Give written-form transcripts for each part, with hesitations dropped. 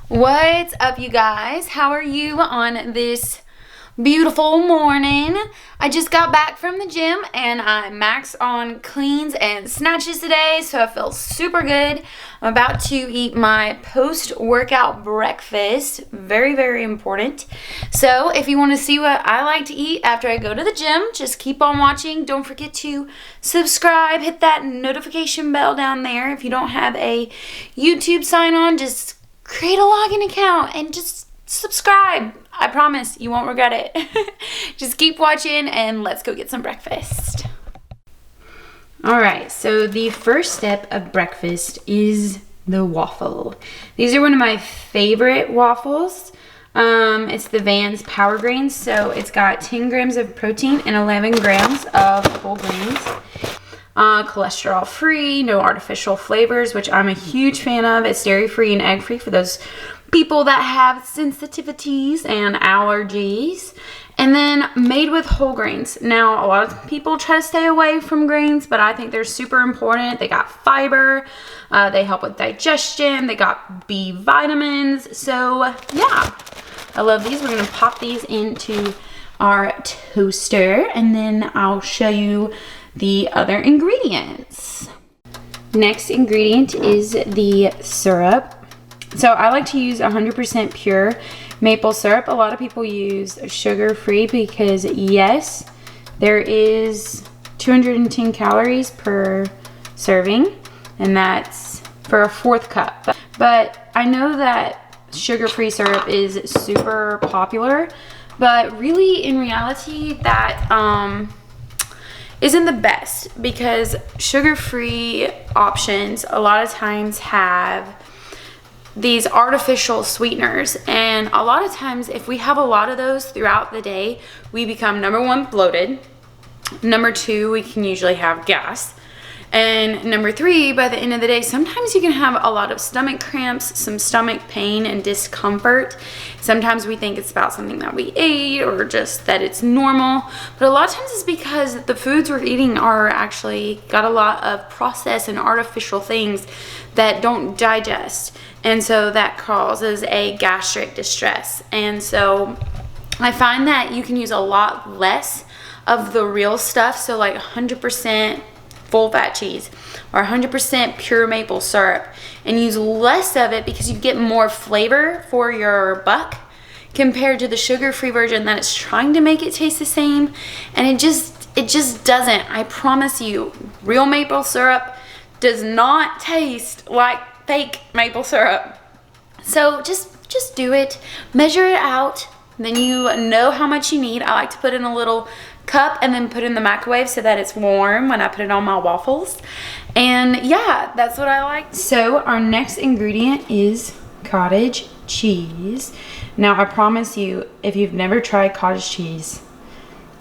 What's up, you guys? How are you on this beautiful morning? I just got back from the gym and I maxed on cleans and snatches today, so I feel super good. I'm about to eat my post-workout breakfast. Very, very important. So if you want to see what I like to eat after I go to the gym, just keep on watching. Don't forget to subscribe. Hit that notification bell down there. If you don't have a YouTube sign on, just create a login account and just subscribe. I promise you won't regret it. Just keep watching and let's go get some breakfast. Alright, so the first step of breakfast is the waffle. These are one of my favorite waffles. It's the Vans Power Grains, so it's got 10 grams of protein and 11 grams of whole grains. Cholesterol free, no artificial flavors, which I'm a huge fan of. It's dairy free and egg free for those people that have sensitivities and allergies. And then made with whole grains. Now, a lot of people try to stay away from grains, but I think they're super important. They got fiber, they help with digestion, they got B vitamins. So yeah, I love these. We're gonna pop these into our toaster and then I'll show you the other ingredients. Next ingredient is the syrup. So I like to use 100% pure maple syrup. A lot of people use sugar-free because yes, there is 210 calories per serving, and that's for a 4th cup. But I know that sugar-free syrup is super popular, but really in reality that isn't the best, because sugar-free options a lot of times have these artificial sweeteners, and a lot of times if we have a lot of those throughout the day, we become, number 1, bloated, number 2, we can usually have gas, and number 3, by the end of the day, sometimes you can have a lot of stomach cramps, some stomach pain and discomfort. Sometimes we think it's about something that we ate or just that it's normal, but a lot of times it's because the foods we're eating are actually got a lot of processed and artificial things that don't digest, and so that causes a gastric distress. And so I find that you can use a lot less of the real stuff, so like 100% full fat cheese or 100% pure maple syrup, and use less of it because you get more flavor for your buck compared to the sugar-free version that is trying to make it taste the same, and it just doesn't. I promise you, real maple syrup does not taste like fake maple syrup. So just do it, measure it out, then you know how much you need. I like to put in a little cup and then put it in the microwave so that it's warm when I put it on my waffles. And yeah, that's what I like. So our next ingredient is cottage cheese. Now I promise you, if you've never tried cottage cheese,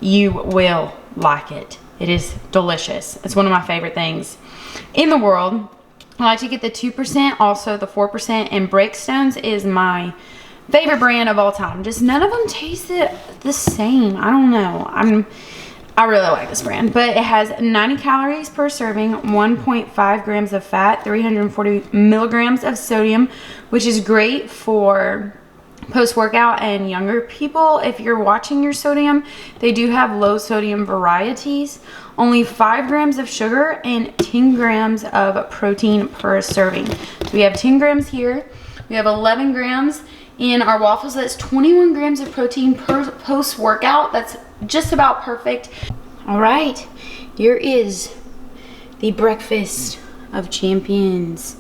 you will like it. It is delicious. It's one of my favorite things in the world. I like to get the 2%, also the 4%, and Breakstones is my favorite brand of all time. Just none of them taste the same. I don't know. I really like this brand, but it has 90 calories per serving, 1.5 grams of fat, 340 milligrams of sodium, which is great for post-workout and younger people. If you're watching your sodium, they do have low sodium varieties, only 5 grams of sugar and 10 grams of protein per serving. So we have 10 grams here, we have 11 grams in our waffles. That's 21 grams of protein per post-workout. That's just about perfect. All right, here is the breakfast of champions.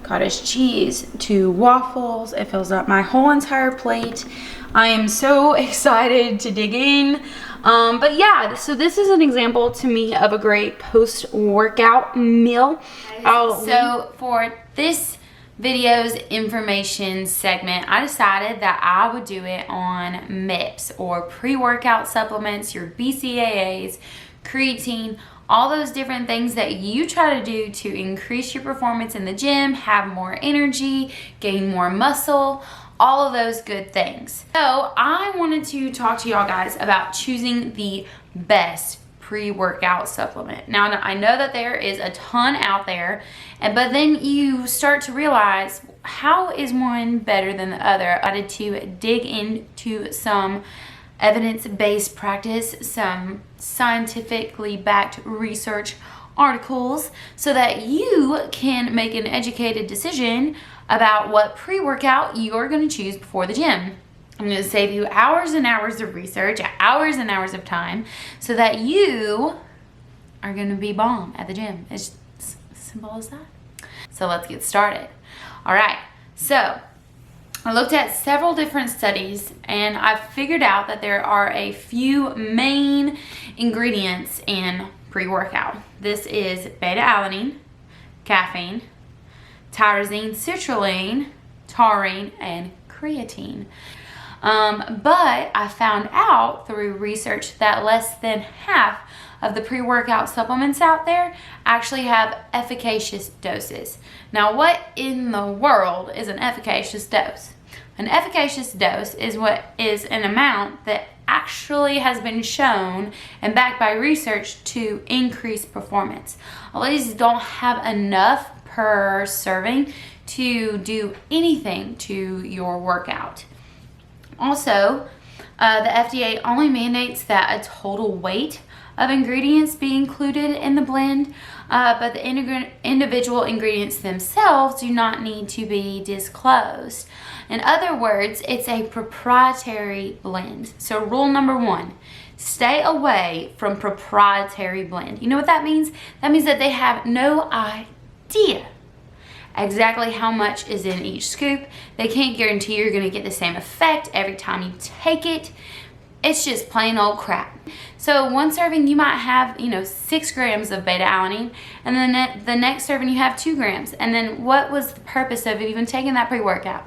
Cottage cheese, 2 waffles. It fills up my whole entire plate. I am so excited to dig in. But yeah, so this is an example to me of a great post-workout meal. So for this video's information segment, I decided that I would do it on MIPS, or pre-workout supplements, your BCAAs, creatine, all those different things that you try to do to increase your performance in the gym, have more energy, gain more muscle, all of those good things. So I wanted to talk to y'all guys about choosing the best pre-workout supplement. Now, I know that there is a ton out there, but then you start to realize, how is one better than the other? I decided to dig into some evidence-based practice, some scientifically backed research articles, so that you can make an educated decision about what pre-workout you're going to choose before the gym. I'm going to save you hours and hours of research, hours and hours of time, so that you are going to be bomb at the gym. It's as simple as that. So let's get started. All right, so I looked at several different studies, and I figured out that there are a few main ingredients in pre-workout. This is beta-alanine, caffeine, tyrosine, citrulline, taurine, and creatine. But I found out through research that less than half of the pre-workout supplements out there actually have efficacious doses. Now, what in the world is an efficacious dose? An efficacious dose is what is an amount that actually has been shown and backed by research to increase performance. A lot of these don't have enough per serving to do anything to your workout. Also, the FDA only mandates that a total weight of ingredients be included in the blend, but the individual ingredients themselves do not need to be disclosed. In other words, it's a proprietary blend. So rule number 1, stay away from proprietary blend. You know what that means? That means that they have no idea exactly how much is in each scoop. They can't guarantee you're gonna get the same effect every time you take it. It's just plain old crap. So one serving you might have, 6 grams of beta-alanine, and then the next serving you have 2 grams. And then what was the purpose of even taking that pre-workout?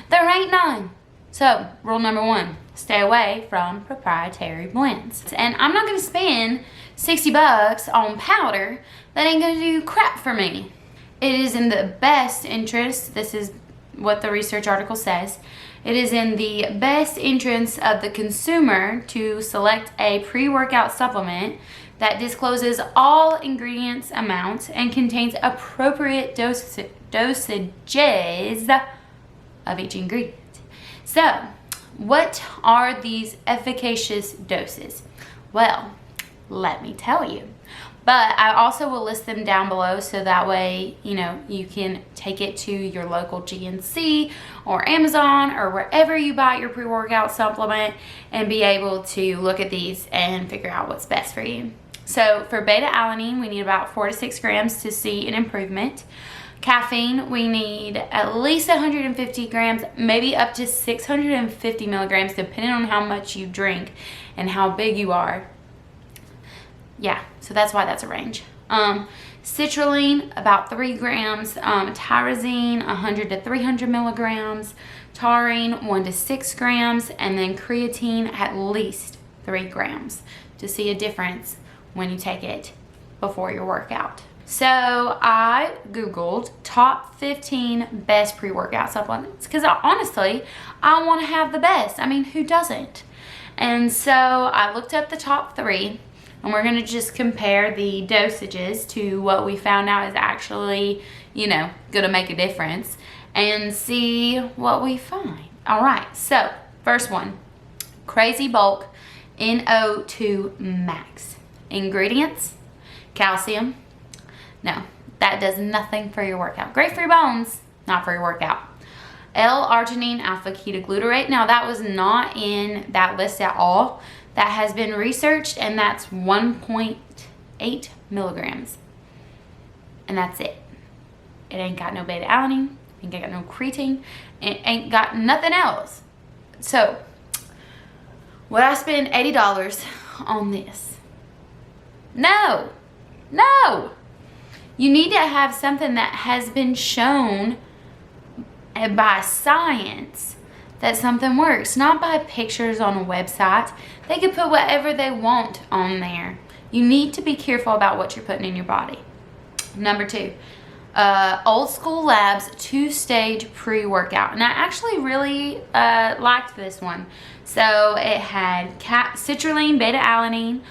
There ain't none. So rule number 1, stay away from proprietary blends. And I'm not gonna spend $60 on powder that ain't gonna do crap for me. It is in the best interest, this is what the research article says, it is in the best interest of the consumer to select a pre-workout supplement that discloses all ingredients amounts and contains appropriate dosages of each ingredient. So, what are these efficacious doses? Well, let me tell you. But I also will list them down below, so that way, you can take it to your local GNC or Amazon or wherever you buy your pre-workout supplement and be able to look at these and figure out what's best for you. So for beta-alanine, we need about 4 to 6 grams to see an improvement. Caffeine, we need at least 150 grams, maybe up to 650 milligrams, depending on how much you drink and how big you are. Yeah, so that's why that's a range. Citrulline, about 3 grams. Tyrosine, 100 to 300 milligrams. Taurine, 1 to 6 grams. And then creatine, at least 3 grams to see a difference when you take it before your workout. So I Googled top 15 best pre-workout supplements because honestly, I want to have the best. I mean, who doesn't? And so I looked up the top 3. And we're gonna just compare the dosages to what we found out is actually, gonna make a difference and see what we find. All right, so first one, Crazy Bulk NO2 Max. Ingredients, calcium. No, that does nothing for your workout. Great for your bones, not for your workout. L-arginine alpha ketoglutarate. Now that was not in that list at all. That has been researched, and that's 1.8 milligrams. And that's it. It ain't got no beta-alanine, ain't got no creatine, it ain't got nothing else. So, would I spend $80 on this? No. You need to have something that has been shown by science that something works, not by pictures on a website. They could put whatever they want on there. You need to be careful about what you're putting in your body. Number 2, Old School Labs 2-stage pre-workout. And I actually really liked this one. So it had citrulline, beta-alanine,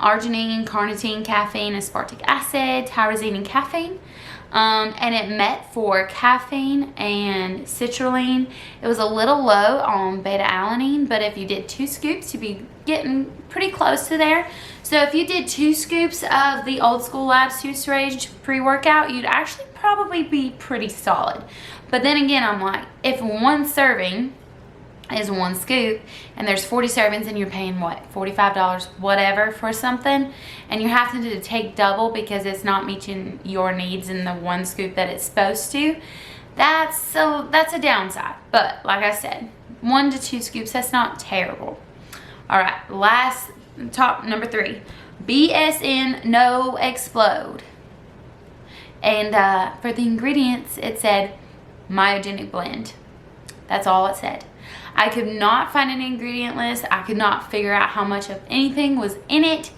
arginine, carnitine, caffeine, aspartic acid, tyrosine, and caffeine. And it met for caffeine and citrulline. It was a little low on beta-alanine, but if you did 2 scoops, you'd be getting pretty close to there. So if you did 2 scoops of the Old School Labs Boost Rage pre-workout, you'd actually probably be pretty solid. But then again, I'm like, if 1 serving is 1 scoop and there's 40 servings and you're paying what, $45 whatever for something, and you're having to take double because it's not meeting your needs in the 1 scoop that it's supposed to, that's a downside. But like I said, 1 to 2 scoops, that's not terrible. All right, last top number 3, BSN No Explode. And for the ingredients, it said myogenic blend. That's all it said. I could not find an ingredient list. I could not figure out how much of anything was in it.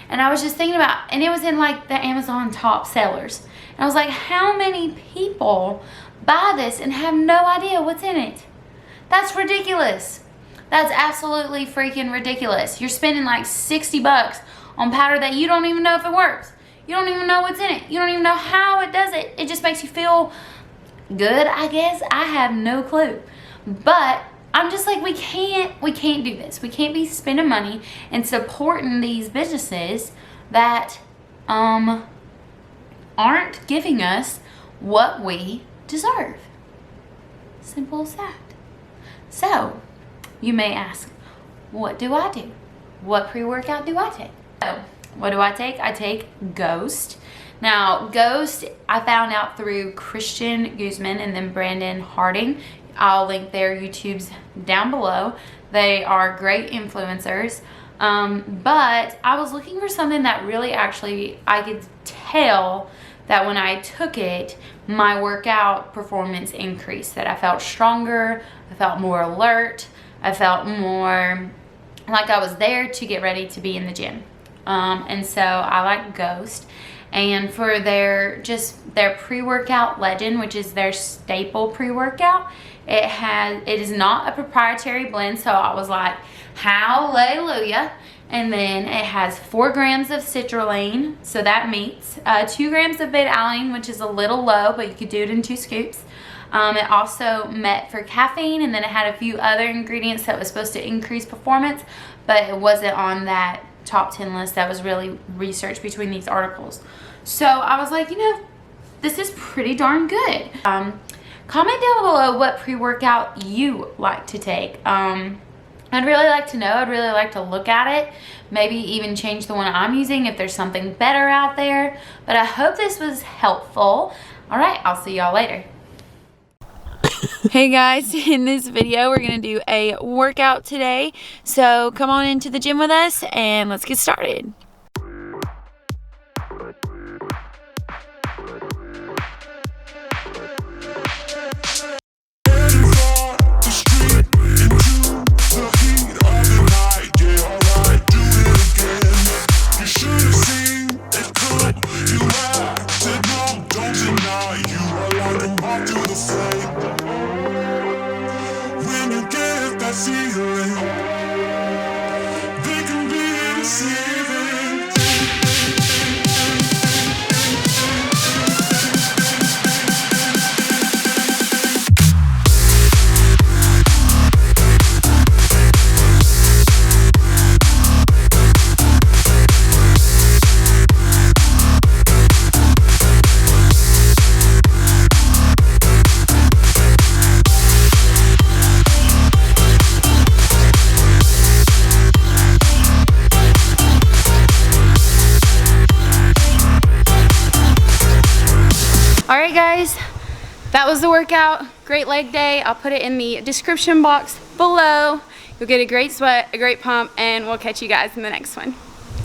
And I was just thinking about, and it was in like the Amazon top sellers. And I was like, how many people buy this and have no idea what's in it? That's ridiculous. That's absolutely freaking ridiculous. You're spending like 60 bucks on powder that you don't even know if it works. You don't even know what's in it. You don't even know how it does it. It just makes you feel good, I guess. I have no clue. But I'm just like, we can't do this. We can't be spending money and supporting these businesses that aren't giving us what we deserve. Simple as that. So, you may ask, what do I do? What pre-workout do I take? So, what do I take? I take Ghost. Now, Ghost, I found out through Christian Guzman and then Brandon Harty. I'll link their YouTubes down below. They are great influencers. But I was looking for something that really actually, I could tell that when I took it, my workout performance increased. That I felt stronger, I felt more alert, I felt more like I was there to get ready to be in the gym. And so I like Ghost. And for their pre-workout Legend, which is their staple pre-workout, it is not a proprietary blend, so I was like, hallelujah. And then it has 4 grams of citrulline, so that meets 2 grams of beta-alanine, which is a little low, but you could do it in 2 scoops. It also met for caffeine, and then it had a few other ingredients that was supposed to increase performance, but it wasn't on that top 10 list that was really researched between these articles. So I was like, you know, this is pretty darn good. Comment down below what pre-workout you like to take. I'd really like to know. I'd really like to look at it. Maybe even change the one I'm using if there's something better out there. But I hope this was helpful. All right, I'll see y'all later. Hey guys, in this video we're going to do a workout today. So come on into the gym with us and let's get started. Alright guys, that was the workout. Great leg day. I'll put it in the description box below. You'll get a great sweat, a great pump, and we'll catch you guys in the next one.